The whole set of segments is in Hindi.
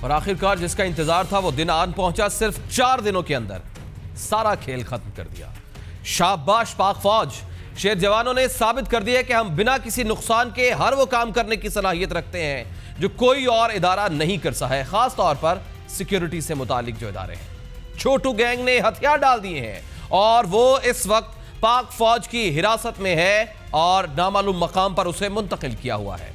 और आखिरकार जिसका इंतजार था वो दिन आन पहुंचा। सिर्फ 4 दिनों के अंदर सारा खेल खत्म कर दिया। शाबाश पाक फौज, शेर जवानों ने साबित कर दिया कि हम बिना किसी नुकसान के हर वो काम करने की सलाहियत रखते हैं जो कोई और इदारा नहीं कर सका है, खास तौर पर सिक्योरिटी से मुतालिक जो इदारे हैं। छोटू गैंग ने हथियार डाल दिए हैं और वो इस वक्त पाक फौज की हिरासत में है और नामालूम मकाम पर उसे मुंतकिल किया हुआ है।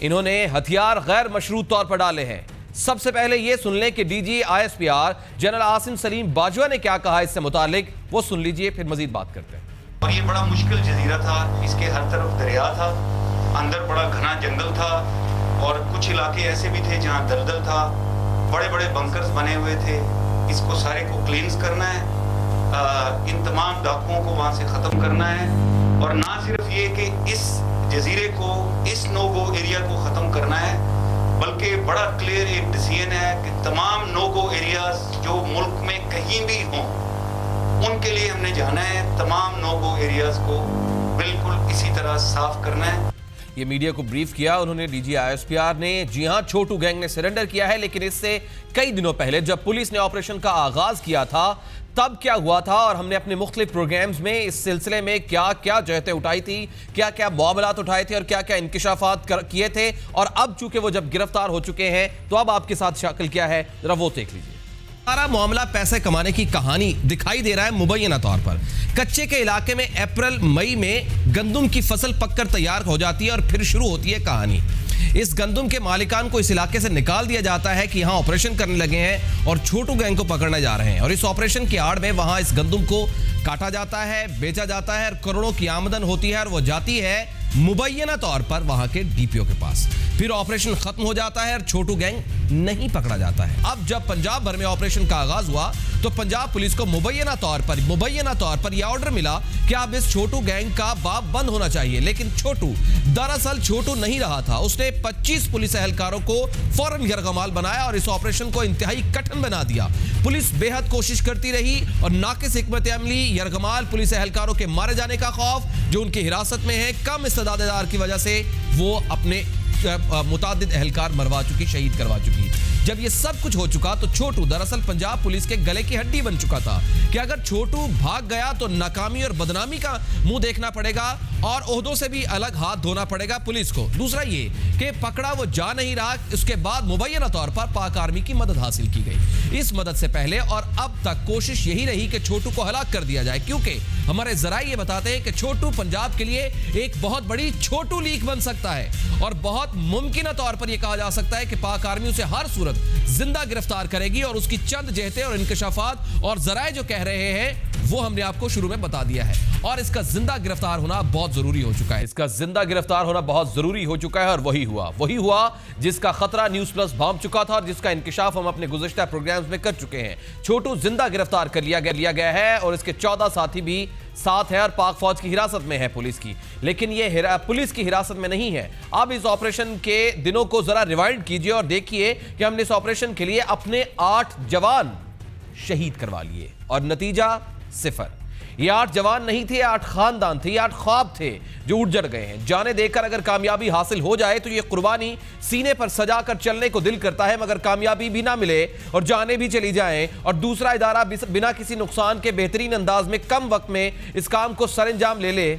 इन्होंने हथियार गैर मशरूत तौर पर डाले हैं। सबसे पहले यह सुन लें कि DG ISPR general Asim Salim Bajwa ने क्या कहा इससे मुतालिक, वो सुन लीजिए, फिर मजीद बात करते हैं। और ये बड़ा मुश्किल जजीरा था, इसके हर तरफ दरिया था, अंदर बड़ा घना जंगल था और कुछ इलाके ऐसे भी थे जहाँ दलदल था, बड़े बड़े बंकर्स बने हुए थे। इसको सारे को क्लींस करना है, इन तमाम डाकुओं को वहाँ से ख़त्म करना है और ना सिर्फ ये कि इस जजीरे को, इस नो गो एरिया को ख़त्म करना है, बल्कि बड़ा क्लियर एक डिसीजन है कि तमाम नो गो एरियाज जो मुल्क में कहीं भी हों उनके लिए हमने जाना है, तमाम नो गो एरियाज को बिल्कुल इसी तरह साफ करना है। ये मीडिया को ब्रीफ किया उन्होंने डीजी ISPR ने। जी हां, छोटू गैंग ने सरेंडर किया है, लेकिन इससे कई दिनों पहले जब पुलिस ने ऑपरेशन का आगाज किया था तब क्या हुआ था और हमने अपने मुख्तलिफ प्रोग्राम्स में इस सिलसिले में क्या क्या जहतें उठाई थी, क्या क्या मामलात उठाए थे और क्या क्या इंकिशाफात किए थे। और अब चूंकि वो जब गिरफ्तार हो चुके हैं तो अब आपके साथ शक्ल क्या है, जरा वो देख लीजिए। सारा मामला पैसे कमाने की कहानी दिखाई दे रहा है मुबैना तौर पर। कच्चे के इलाके में अप्रैल मई में गंदुम की फसल पककर तैयार हो जाती है और फिर शुरू होती है कहानी। इस गंदुम के मालिकान को इस इलाके से निकाल दिया जाता है कि यहां ऑपरेशन करने लगे हैं और छोटू गैंग को पकड़ने जा रहे हैं और इस ऑपरेशन की आड़ में वहां इस गंदुम को काटा जाता है, बेचा जाता है और करोड़ों की आमदन होती है और वो जाती है मुबैना तौर पर वहां के DPO के पास। फिर ऑपरेशन खत्म हो जाता है और छोटू गैंग नहीं पकड़ा जाता है। अब जब पंजाब भर में ऑपरेशन का आगाज हुआ तो पंजाब पुलिस को मुबैना तौर पर यह ऑर्डर मिला कि अब इस छोटू गैंग का बाप बंद होना चाहिए। लेकिन दरअसल छोटू नहीं रहा था। उसने 25 पुलिस एहलकारों को फौरन यरगमाल बनाया और इस ऑपरेशन को इंतहाई कठिन बना दिया। पुलिस बेहद कोशिश करती रही और नाकिस हिकमत अमली, यरगमाल पुलिस एहलकारों के मारे जाने का खौफ जो उनकी हिरासत में है, कम इस्तेदादेदार की वजह से वो अपने मुतादिद एहलकार मरवा चुकी, शहीद करवा चुकी। जब ये सब कुछ हो चुका तो छोटू दरअसल पंजाब पुलिस के गले की हड्डी बन चुका था कि अगर छोटू भाग गया तो नाकामी और बदनामी का मुंह देखना पड़ेगा और ओहदों से भी अलग हाथ धोना पड़ेगा पुलिस को। दूसरा ये कि पकड़ा वो जा नहीं रहा। उसके बाद मुबैना तौर पर पाक आर्मी की मदद हासिल की गई। इस मदद से पहले और अब तक कोशिश यही रही कि छोटू को हलाक कर दिया जाए, क्योंकि हमारे जराए ये बताते हैं कि छोटू पंजाब के लिए एक बहुत बड़ी छोटू लीक बन सकता है और बहुत मुमकिन तौर पर यह कहा जा सकता है कि पाक आर्मी उसे हर सूरत जिंदा गिरफ्तार करेगी और उसकी चंद जहते और इंकशाफात और जराए जो कह रहे हैं वो हमने आपको शुरू में बता दिया है और इसका जिंदा गिरफ्तार होना बहुत जरूरी हो चुका है। इसका जिंदा गिरफ्तार होना बहुत जरूरी हो चुका है और वही हुआ जिसका खतरा न्यूज़ प्लस भांप चुका था और जिसका इंकिशाफ हम अपने गुज़िश्ता प्रोग्राम्स में कर चुके हैं। छोटू जिंदा गिरफ्तार कर लिया गया है और इसके 14 साथी भी साथ है और पाक फौज की हिरासत में है पुलिस की। लेकिन ये पुलिस की हिरासत में नहीं है। अब इस ऑपरेशन के दिनों को जरा रिवाइंड कीजिए और देखिए कि हमने इस ऑपरेशन के लिए अपने 8 जवान शहीद करवा लिए और नतीजा 0। ये 8 जवान नहीं थे, 8 खानदान थे, 8 ख्वाब थे जो उजड़ गए हैं। जाने देकर अगर कामयाबी हासिल हो जाए तो ये कुर्बानी सीने पर सजा कर चलने को दिल करता है, मगर कामयाबी भी ना मिले और जाने भी चली जाएं और दूसरा इदारा बिना किसी नुकसान के बेहतरीन अंदाज में कम वक्त में इस काम को सरंजाम ले ले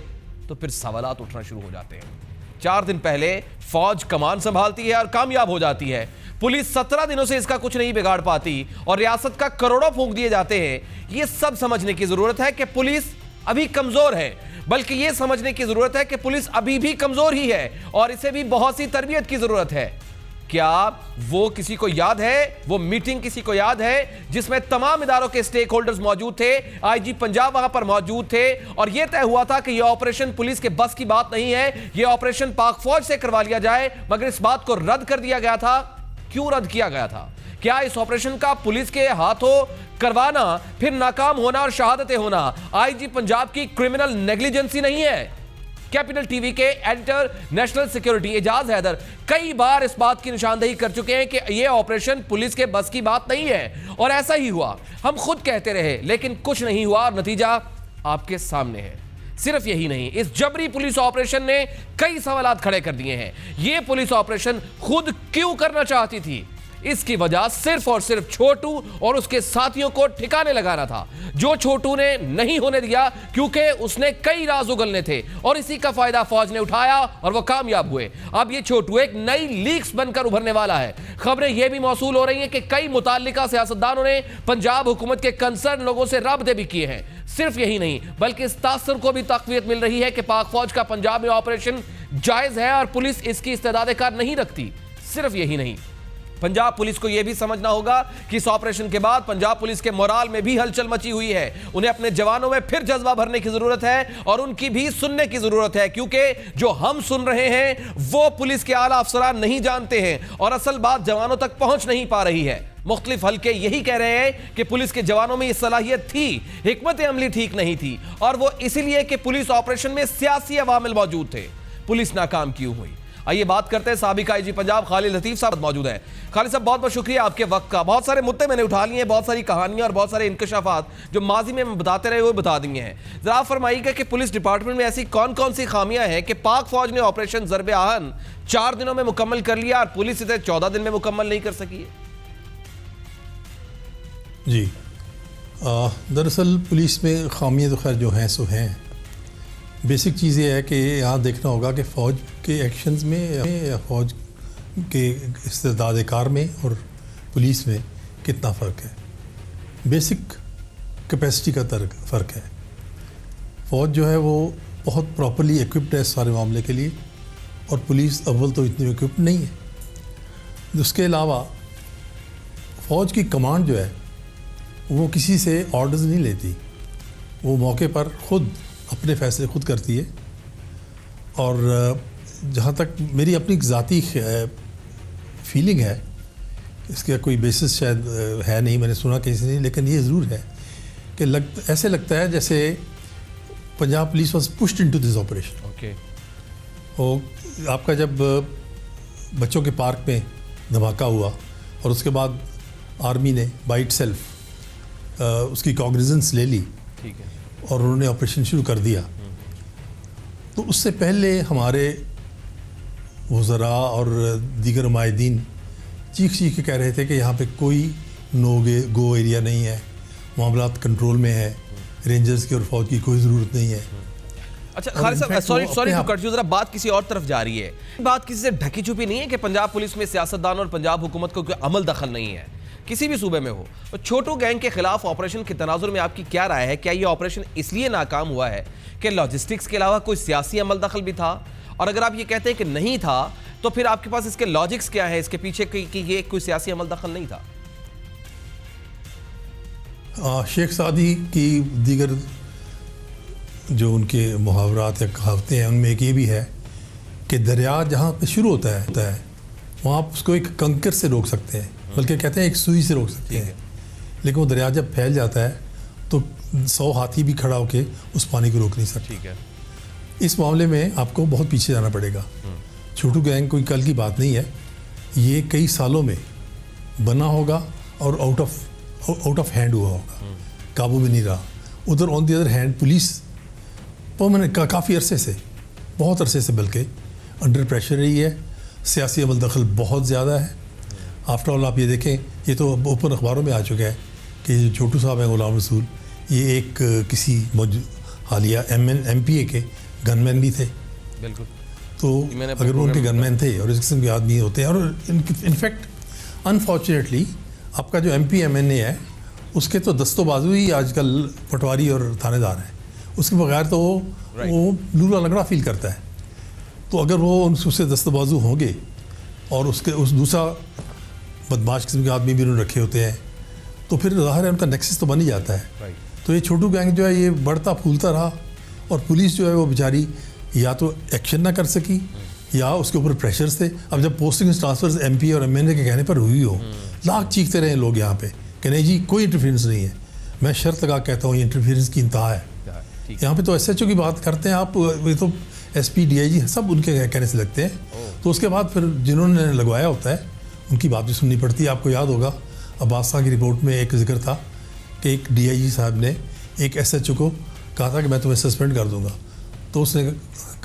तो फिर सवालात उठना शुरू हो जाते हैं। 4 दिन पहले फौज कमान संभालती है और कामयाब हो जाती है। पुलिस 17 दिनों से इसका कुछ नहीं बिगाड़ पाती और रियासत का करोड़ों फूंक दिए जाते हैं। यह सब समझने की जरूरत है कि पुलिस अभी कमजोर है, बल्कि यह समझने की जरूरत है कि पुलिस अभी भी कमजोर ही है और इसे भी बहुत सी तरबियत की जरूरत है। क्या वो किसी को याद है, वो मीटिंग किसी को याद है जिसमें तमाम इदारों के स्टेक होल्डर्स मौजूद थे, IG पंजाब वहां पर मौजूद थे और यह तय हुआ था कि यह ऑपरेशन पुलिस के बस की बात नहीं है, यह ऑपरेशन पाक फौज से करवा लिया जाए, मगर इस बात को रद्द कर दिया गया था। क्यों रद्द किया गया था? क्या इस ऑपरेशन का पुलिस के हाथों करवाना, फिर नाकाम होना और शहादतें होना IG पंजाब की क्रिमिनल नेग्लिजेंसी नहीं है? कैपिटल टीवी के editor national security Ejaz Haider कई बार इस बात की निशानदेही कर चुके हैं कि यह ऑपरेशन पुलिस के बस की बात नहीं है और ऐसा ही हुआ। हम खुद कहते रहे लेकिन कुछ नहीं हुआ और नतीजा आपके सामने है। सिर्फ यही नहीं, इस जबरी पुलिस ऑपरेशन ने कई सवालात खड़े कर दिए हैं। यह पुलिस ऑपरेशन खुद क्यों करना चाहती थी? इसकी वजह सिर्फ और सिर्फ छोटू और उसके साथियों को ठिकाने लगाना था, जो छोटू ने नहीं होने दिया क्योंकि उसने कई राज उगलने थे और इसी का फायदा फौज ने उठाया और वो कामयाब हुए। अब ये छोटू एक नई लीक्स बनकर उभरने वाला है। खबरें यह भी मौसूल हो रही हैं कि कई मुताल्लिका सियासतदानों ने पंजाब हुकूमत के कंसर्न लोगों से राब्ते भी किए हैं। सिर्फ यही नहीं बल्कि इस तासर को भी तकवीत मिल रही है कि पाक फौज का पंजाब में ऑपरेशन जायज है और पुलिस इसकी इस्तेदाद कार नहीं रखती। सिर्फ यही नहीं, पंजाब पुलिस को यह भी समझना होगा कि इस ऑपरेशन के बाद पंजाब पुलिस के मोराल में भी हलचल मची हुई है। उन्हें अपने जवानों में फिर जज्बा भरने की जरूरत है और उनकी भी सुनने की जरूरत है, क्योंकि जो हम सुन रहे हैं वो पुलिस के आला अफसरान नहीं जानते हैं और असल बात जवानों तक पहुंच नहीं पा रही है। मुख्तलिफ हल्के यही कह रहे हैं कि पुलिस के जवानों में यह सलाहियत थी, हिकमत अमली ठीक नहीं थी और वो इसलिए कि पुलिस ऑपरेशन में सियासी अवामिल मौजूद थे। पुलिस नाकाम क्यों हुई? आइए बात करते हैं साबिक आईजी पंजाब खालिद लतीफ साहब मौजूद हैं। खालिद साहब, बहुत बहुत शुक्रिया आपके वक्त का। बहुत सारे मुद्दे मैंने उठा लिए हैं, बहुत सारी कहानियां और बहुत सारे इंकशाफात जो माजी में बताते रहे वो बता दिए हैं। जरा आप फरमाइएगा कि पुलिस डिपार्टमेंट में ऐसी कौन कौन सी खामियां हैं कि पाक फौज ने ऑपरेशन ज़रबे आहन 4 दिनों में मुकम्मल कर लिया और पुलिस इसे 14 दिन में मुकम्मल नहीं कर सकी है? जी, दरअसल पुलिस में खामियां तो खैर जो हैं सो हैं। बेसिक चीज़ ये है कि यहाँ देखना होगा कि फ़ौज के एक्शंस में या फ़ौज के इस्तेदाद कार में और पुलिस में कितना फ़र्क है। बेसिक कैपेसिटी का फ़र्क है। फ़ौज जो है वो बहुत प्रॉपर्ली इक्विप्ड है इस सारे मामले के लिए और पुलिस अव्वल तो इतनी इक्विप्ड नहीं है। उसके अलावा फ़ौज की कमांड जो है वो किसी से ऑर्डर्स नहीं लेती, वो मौके पर ख़ुद अपने फ़ैसले खुद करती है। और जहाँ तक मेरी अपनी ज़ाती फीलिंग है, इसका कोई बेसिस शायद है नहीं, मैंने सुना किसी नहीं, लेकिन ये ज़रूर है कि ऐसे लगता है जैसे Punjab police was pushed into this operation. Okay, तो आपका जब बच्चों के पार्क में धमाका हुआ और उसके बाद आर्मी ने बाय इटसेल्फ उसकी कॉग्निजेंस ले ली, ठीक है, और उन्होंने ऑपरेशन शुरू कर दिया, तो उससे पहले हमारे वज़रा और दीगर नुमाइंदीन चीख के कह रहे थे कि यहाँ पे कोई गो एरिया नहीं है, मामलात कंट्रोल में है, रेंजर्स की और फौज की कोई ज़रूरत नहीं है। अच्छा खालिद साहब, सॉरी टू कट यू, जरा बात किसी और तरफ जा रही है। बात किसी से ढकी छुपी नहीं है कि पंजाब पुलिस में सियासतदान और पंजाब हुकूमत को कोई अमल दखल नहीं है, किसी भी सूबे में हो। तो छोटू गैंग के खिलाफ ऑपरेशन के तनाजुर में आपकी क्या राय है? क्या ये ऑपरेशन इसलिए नाकाम हुआ है कि लॉजिस्टिक्स के अलावा कोई सियासी अमल दखल भी था? और अगर आप ये कहते हैं कि नहीं था तो फिर आपके पास इसके लॉजिक्स क्या है, इसके पीछे कि ये कोई सियासी अमल दखल नहीं था? शेख सादी की दीगर जो उनके मुहावरात या कहावतें हैं उनमें एक ये भी है कि दरिया जहाँ पे शुरू होता है वहाँ उसको एक कंकर से रोक सकते हैं, बल्कि कहते हैं एक सुई से रोक सकते हैं, लेकिन वो दरिया जब फैल जाता है तो 100 हाथी भी खड़ा होकर उस पानी को रोक नहीं सकते। ठीक है, इस मामले में आपको बहुत पीछे जाना पड़ेगा। छोटू गैंग कोई कल की बात नहीं है, ये कई सालों में बना होगा और आउट ऑफ हैंड हुआ होगा, काबू में नहीं रहा। उधर on the other hand police permanent काफ़ी अरसे से, बहुत अरसे से बल्कि अंडर प्रेशर रही है, सियासी अमल दखल बहुत ज़्यादा है। आफ्टर ऑल आप ये देखें, ये तो ओपन अखबारों में आ चुका है कि जो छोटू साहब हैं गुलाम रसूल, ये एक किसी हालिया MPA के गनमैन भी थे। बिल्कुल, तो अगर वो उनके गनमैन थे और इस किस्म के आदमी होते हैं, और इनफैक्ट अनफॉर्चुनेटली आपका जो MP MNA है उसके तो दस्तों बाजू ही आजकल पटवारी और थानेदार हैं, उसके बगैर तो वो लूला लगड़ा फील करता है। तो अगर वो उससे दस्तबाजू होंगे और उस दूसरा बदमाश किस्म के आदमी भी उन्होंने रखे होते हैं, तो फिर ज़ाहिर है उनका नेक्सस तो बन ही जाता है। तो ये छोटू गैंग जो है ये बढ़ता फूलता रहा और पुलिस जो है वो बेचारी या तो एक्शन ना कर सकी या उसके ऊपर प्रेशर्स थे। अब जब पोस्टिंग ट्रांसफर्स MP और MNA के कहने पर हुई हो, लाख चीखते रहे लोग यहाँ पे कि नहीं जी कोई इंटरफेरेंस नहीं है। मैं शर्त लगा कहता हूँ ये इंटरफेरेंस की इंतहा है। यहाँ पे तो SHO की बात करते हैं आप, ये तो SP DIG सब उनके कहने से लगते हैं। तो उसके बाद फिर जिन्होंने लगवाया होता है उनकी बात भी सुननी पड़ती है। आपको याद होगा अब्बास खां की रिपोर्ट में एक जिक्र था कि एक DIG साहब ने एक SHO को कहा था कि मैं तुम्हें सस्पेंड कर दूंगा, तो उसने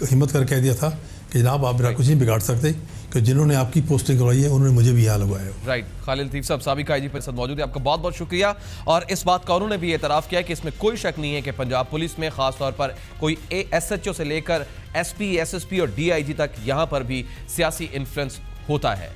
हिम्मत कर कह दिया था कि जनाब आप मेरा कुछ नहीं बिगाड़ सकते कि जिन्होंने आपकी पोस्टिंग करवाई है उन्होंने मुझे भी यहाँ लगवाया हो। राइट। खालिद लतीफ़ साहब साबिक आईजी पर साथ मौजूद है, आपका बहुत बहुत शुक्रिया। और इस बात का उन्होंने भी एतराफ़ किया कि इसमें कोई शक नहीं है कि पंजाब पुलिस में खासतौर पर कोई SHO से लेकर SP, SSP और DIG तक यहाँ पर भी सियासी इन्फ्लुएंस होता है।